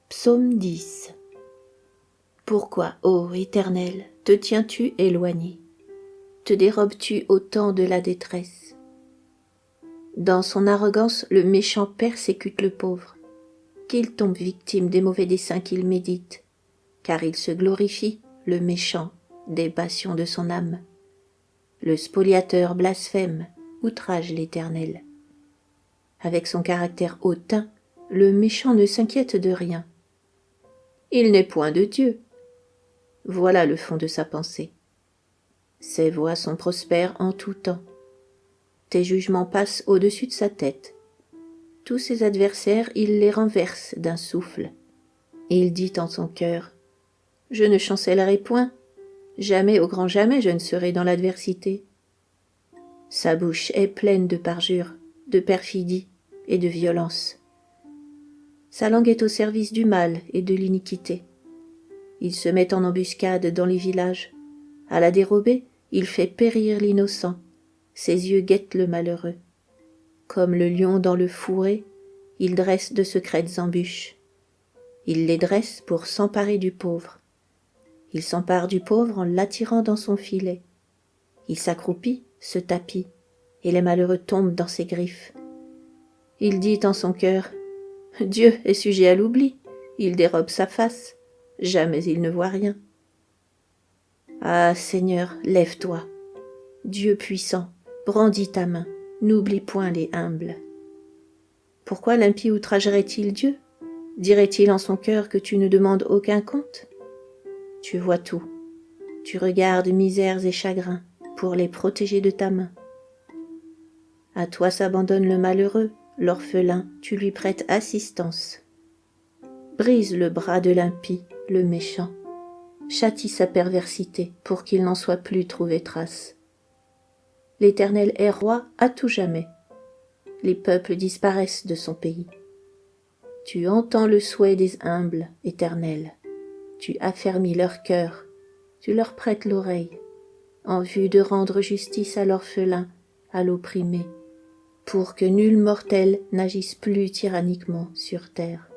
Psaume 10. Pourquoi, ô Éternel, te tiens-tu éloigné? Te dérobes-tu au temps de la détresse? Dans son arrogance, le méchant persécute le pauvre, qu'il tombe victime des mauvais desseins qu'il médite, car il se glorifie, le méchant, des passions de son âme. Le spoliateur blasphème, outrage l'Éternel. Avec son caractère hautain, le méchant ne s'inquiète de rien. Il n'est point de Dieu. Voilà le fond de sa pensée. Ses voies sont prospères en tout temps. Tes jugements passent au-dessus de sa tête. Tous ses adversaires, il les renverse d'un souffle. Il dit en son cœur, « Je ne chancellerai point, jamais au grand jamais je ne serai dans l'adversité. » Sa bouche est pleine de parjures, de perfidie et de violence. Sa langue est au service du mal et de l'iniquité. Il se met en embuscade dans les villages. À la dérobée, il fait périr l'innocent. Ses yeux guettent le malheureux. Comme le lion dans le fourré, il dresse de secrètes embûches. Il les dresse pour s'emparer du pauvre. Il s'empare du pauvre en l'attirant dans son filet. Il s'accroupit, se tapit, et les malheureux tombent dans ses griffes. Il dit en son cœur, « Dieu est sujet à l'oubli, il dérobe sa face, jamais il ne voit rien. » Ah, Seigneur, lève-toi. Dieu puissant, brandis ta main, n'oublie point les humbles. Pourquoi l'impie outragerait-il Dieu? Dirait-il en son cœur que tu ne demandes aucun compte? Tu vois tout. Tu regardes misères et chagrins pour les protéger de ta main. À toi s'abandonne le malheureux, l'orphelin, tu lui prêtes assistance. Brise le bras de l'impie, le méchant. Châtie sa perversité pour qu'il n'en soit plus trouvé trace. L'Éternel est roi à tout jamais. Les peuples disparaissent de son pays. Tu entends le souhait des humbles, Éternel. Tu affermis leur cœur, tu leur prêtes l'oreille, en vue de rendre justice à l'orphelin, à l'opprimé, pour que nul mortel n'agisse plus tyranniquement sur terre.